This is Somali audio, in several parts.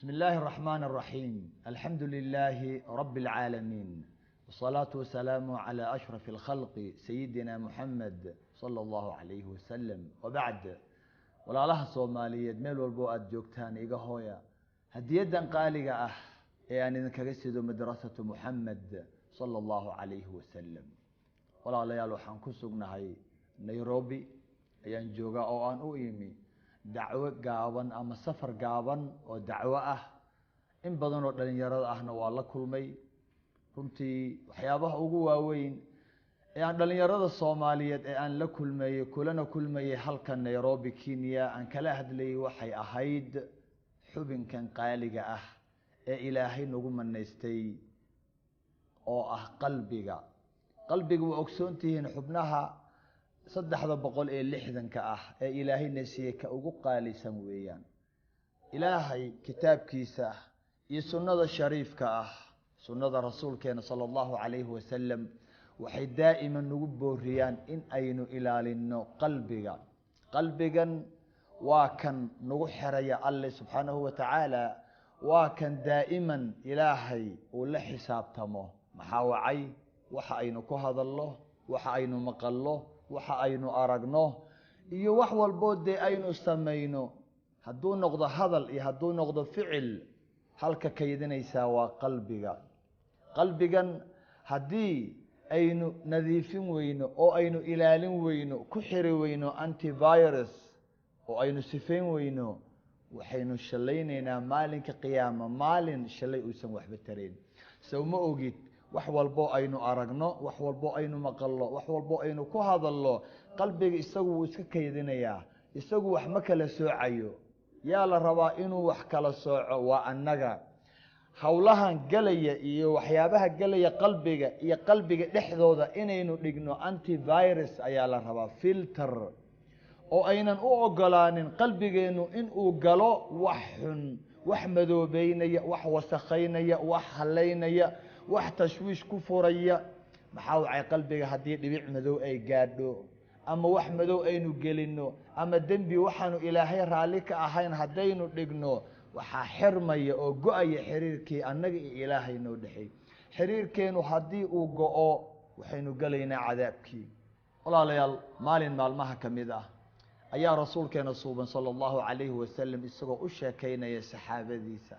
بسم الله الرحمن الرحيم. الحمد لله رب العالمين، والصلاة والسلام على أشرف الخلق سيدنا محمد صلى الله عليه وسلم. وبعد، walaalaha Soomaaliyeed meel walbo aad joogtaan iga hooya hadiyadan qaaliga ah ee aan idinkaga sido madrasatu Muhammad sallallahu alayhi wasallam. walaalayaal waxaan ku sugnahay Nairobi ayaan joogaa oo aan u imi dacwo gaaban ama safar gaaban oo dacwo ah. in badan oo dhalinyarada ahna waa la kulmay. runtii waxyaabaha ugu waaweyn ee aan dhalinyarada Soomaaliyeed ee aan la kulmay kulmay halka Nairobi Kenya aan kala hadlayay waxay ahayd xubinkan qaaliga ah ee Ilaahay nagu manaystay oo ah qalbiga waa ogsoontihiin xubnaha 360 ah ee Ilaahay nasiye ka ugu qaalisan weeyaan. Ilaahay kitaabkiisa iyo sunnada shariifka ah, sunnada rasuulkeena sallallahu alayhi wasallam waxay daa'iman nagu booriyaan in aynu ilaalino qalbigan waa kan nagu xiraya alle subhanahu wa ta'ala, waa kan daa'iman Ilaahay uu la xisaabtamo maxaa wacay waxa aynu ku hadalno, waxa aynu maqalno, waxa aynu aragno iyo wax walbo de aynu sameeyno. hadduu noqdo hadal iyo hadduu noqdo ficil, halka kaydinaysa waa qalbigan haddii aynu nadiifin weyno oo aynu ilaalin weyno, ku xiri weyno antivirus oo aynu sifeyn weyno, waxaynu shalaynaynaa maalinka qiyaama maalin shalay uusan waxba tareen. sawma ogid wax walbo aynu aragno, wax walbo aynu maqalno, wax walbo aynu ku hadalno, qalbiga isagu wuu iska kaydinayaa. isagu wax ma kala soocayo. yaa la rabaa inuu wax kala sooco waa annaga. hawlahan galaya iyo waxyaabaha galaya qalbiga dhexdooda inaynu dhigno antivirus ayaa la rabaa, filter, oo aynan u ogolaanin qalbigeenu in uu galo wax xun, wax madoobeynaya, wax wasakhaynaya, wax haleynaya, wax tashwiish ku furaya. maxaa wacay qalbiga haddii dhibic madow ay gaadho ama wax madow aynu gelino ama dembi waxaanu Ilaahay raali ka ahayn haddaynu dhigno, waxaa xirmaya oo go'aya xiriirkii annaga iyo Ilaahay noo dhaxay. xiriirkeenu haddii uu go'o waxaynu galaynaa cadaabkii. walaalayaal, maalin maalmaha ka mid ah ayaa rasuulkeena suuban sallallahu alayhi wasallam isagoo u sheekaynaya saxaabadiisa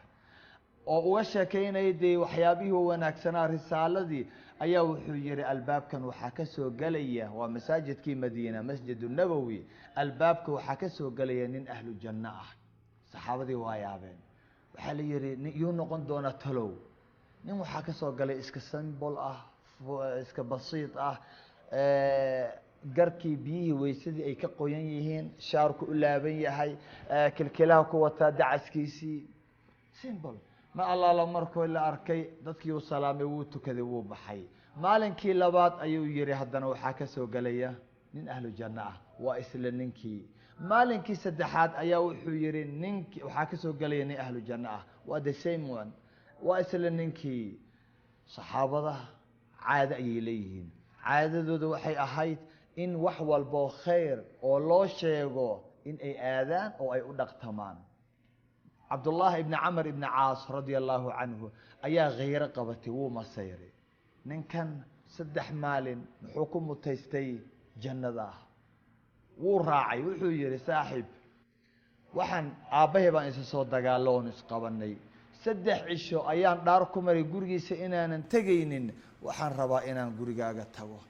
oo uga sheekaynaya dee waxyaabihii wanaagsanaa risaaladii, ayaa wuxuu yiri albaabkan waxaa ka soo galaya, waa masaajidkii Madiina, masjidu Nabawi, albaabka waxaa ka soo galaya nin ahlu janno ah. saxaabadii waa yaabeen. waxaa la yiri yuu noqon doona talow. nin waxaa ka soo galay iska symbol ah, iska basiid ah, garkii biyihii weysadii ay ka qoyan yihiin, shaarku u laaban yahay, kilkilaha ku wataa dacaskiisii, symbol. ma allaala markuu la arkay dadkii uu salaamay, wuu tukaday, wuu baxay. maalinkii labaad ayuu yiri haddana waxaa ka soo galaya nin ahlu janno ah, waa isla ninkii. maalinkii saddexaad ayaa wuxuu yiri ninkii waxaa ka soo galaya nin ahlu janno ah, waa the same one, waa isla ninkii. saxaabada caado ayay leeyihiin. caadadooda waxay ahayd in wax walbo khayr oo loo sheego in ay aadaan oo ay u dhaqtamaan. Abdullah ibn Amr ibn Aas radiyallahu anhu ayaa ghayra qabatay, wuu masayray. ninkan 3 maalin wuxuu ku mutaystay jannada. wuu raacay, wuxuu yiri saaxiib, waxaan aabahay baan isa soo dagaaloon isqabanay, 3 cisho ayaan dhaar ku maray gurigiisa inaanan tagaynin, waxaan rabaa inaan gurigaaga tago.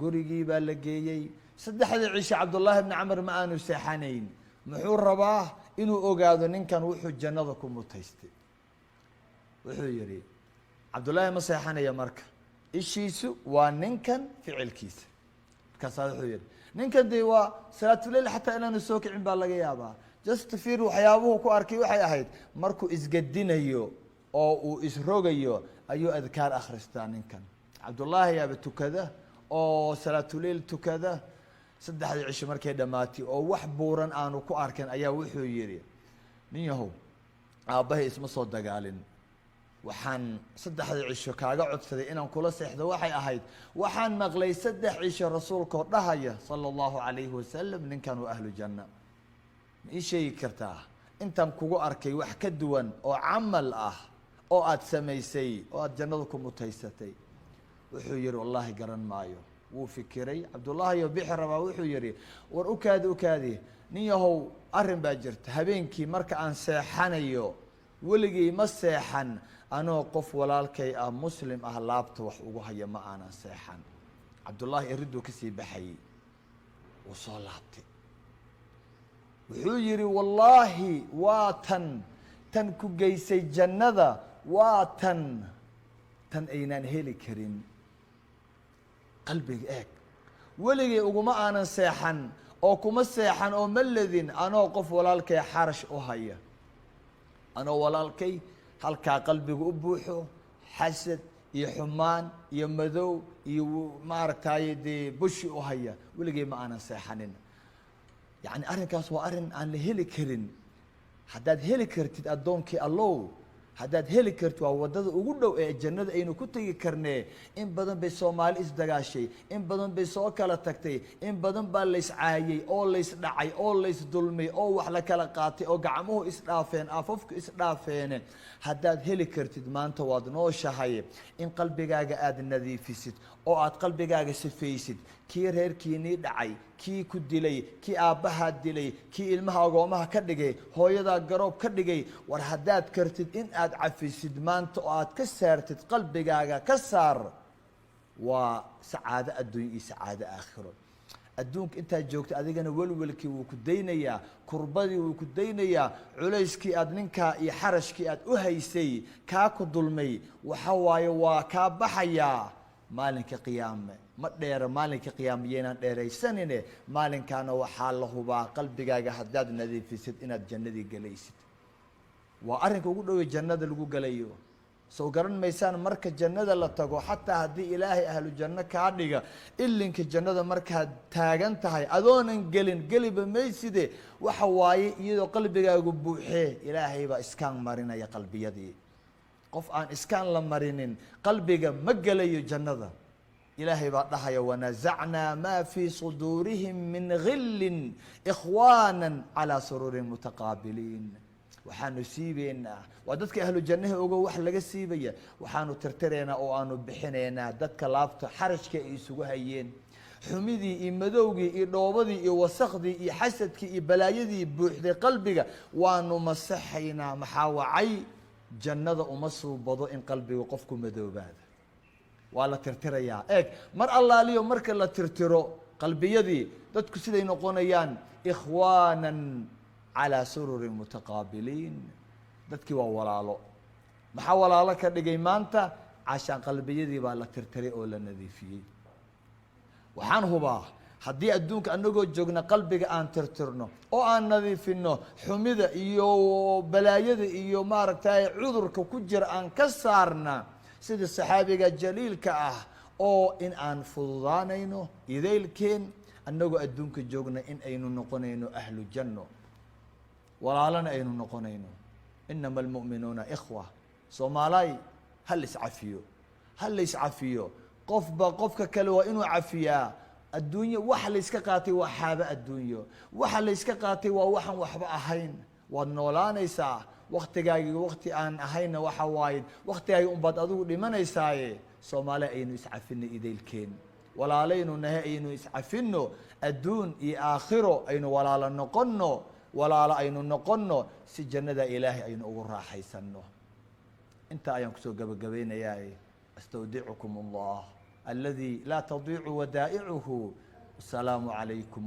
gurigii baa la geeyay. 3 cisho Abdullah ibn Amr ma aanu seexanayn. muxuu rabaa inuu ogaado ninkan wuxuu jannada ku mutaystay. wuxuu yiri Abdullah ma seexanaya marka, ishiisu waa ninkan ficilkiisa. markaas wuxuu yiri ninkan dee waa salaatuleyl xataa inaanu soo kicin baa laga yaabaa. just fiir waxyaabuhu ku arkay waxay ahayd markuu isgadinayo oo uu isrogayo ayuu adkaar akhristaa. ninkan Abdullah yaaba tukada oo salaatuleyl tukada. 3 cisho markay dhamaatay oo wax buuran aanu ku arkan ayaa wuxuu yiri nin yahow, aabahay isma soo dagaalin, waxaan 3 cisho kaaga codsaday inaan kula seexdo waxay ahayd waxaan maqlay 3 cisho rasuulka dhahaya sallallahu alayhi wasallam ninkan waa ahlu janna. ma ii sheegi kartaa intaan kugu arkay wax ka duwan oo camal ah oo aad samaysay oo aad jannada ku mutaysatay wuxuu yihi wallaahi garan maayo wuu fikiray cabdullaahi iyo bixi rabaa wuxuu yihi war ukaadi nin yahow arrin baa jirta habeenkii marka aan seexanayo weligay ma seexan anoo qof walaalkay ah muslim ah laabta wax ugu haya ma aanan seexan cabdullaahi iriduu kasii baxayey wuu soo laabtay wuxuu yihi wallaahi waa tan ku geysay jannada waa tan aynaan heli karin qalbiga eeg weligay uguma aanan seexan oo kuma seexan oo maledin anoo qof walaalkay xarash u haya anoo walaalkay halkaa qalbiga u buuxo xasad iyo xumaan iyo madow iyo maaragtaaye dee bushi u haya weligay ma aanan seexanin yacni arrinkaas waa arrin aan la heli karin haddaad heli kartid addoonkii allow haddaad heli kartid waa waddada ugu dhow ee jannada aynu ku tegi karnee in badan bay soomaali isdagaashay in badan bay soo kala tagtay in badan baa layscaayey oo laysdhacay oo laysdulmay oo wax la kala qaatay oo gacmuhu isdhaafeen afafku isdhaafeene haddaad heli kartid maanta waad nooshahay in qalbigaaga aada nadiifisid oo aad qalbigaaga sifaysid kii reerkiinii dhacay kii ku dilay kii aabbahaa dilay kii ilmaha agoomaha ka dhigay hooyadaa garoob ka dhigay war haddaad kartid in aad cafisid maanta oo aad ka saartid qalbigaaga ka saar waa sacaado adduunyo iyo sacaado aakhiro adduunka intaad joogta adigana welwelkii wuu ku daynayaa kurbadii wuu ku daynayaa culayskii aad ninkaa iyo xarashkii aad u haysay kaa ku dulmay waxa waaye waa kaa baxayaa maalinka qiyaame ma dheera maalinka qiyaame yaynaan dheeraysanine maalinkaana waxaa la hubaa qalbigaaga haddaad nadiifisid inaad jannadii gelaysid waa arrinka ugu dhowey jannada lagu gelayo soo garan maysaan marka jannada la tago xataa haddii ilaahay ahlu janno kaa dhiga ilinka jannada markaad taagan tahay adoonan geliba mayside waxa waaye iyadoo qalbigaagu buuxee ilaahay baa iskaan marinaya qalbiyadii qof aan iskaan la marinin qalbiga ma gelayo jannada ilaahay baa dhahaya wanazacnaa maa fii suduurihim min gillin ikhwaana calaa suruurin mutaqaabiliin waxaanu siibeynaa waa dadka ahlu jannaha ogo wax laga siibaya waxaanu tirtiraynaa oo aanu bixinaynaa dadka laabta xarajka ay isugu hayeen xumidii iyo madowgii iyo dhoobadii iyo wasakhdii iyo xasadkii iyo balaayadii buuxday qalbiga waanu masaxaynaa maxaa wacay jannada uma suubado in qalbiga qofku madoobaada waa la tirtirayaa eeg mar allaaliyo marka la tirtiro qalbiyadii dadku siday noqonayaan ikhwaanan calaa sururin mutaqaabiliin dadkii waa walaalo maxaa walaalo ka dhigay maanta cashaan qalbiyadii baa la tirtiray oo la nadiifiyey waxaan hubaa haddii adduunka anagoo joogna qalbiga aan tirtirno oo aan nadiifino xumida iyo balaayada iyo maaragtay cudurka ku jira aan ka saarna sida saxaabiga jaliilka ah oo in aan fududaanayno idaylkeen anagoo adduunka joogna in aynu noqonayno ahlu janno walaalana aynu noqonayno inama almu'minuuna ikhwa soomaalaay hal iscafiyo qofba qofka kale waa inuu cafiyaa adduunyo waxa layska qaatay waa xaabo adduunyo waxa layska qaatay waa waxaan waxba ahayn waad noolaanaysaa waktigaagii wakti aan ahayna waxa waaye waktigaagi unbaad adigu dhimanaysaaye soomaali aynu iscafino idaylkeen walaalaynu nahe aynu iscafino adduun iyo aakhiro aynu walaalo noqono walaalo aynu noqono si jannada ilaahay aynu ugu raaxaysano inta ayaan kusoo gabagabaynayaa astawdicukum allah aladi laa tadiicu wadaa'icuhu asalaamu calaykum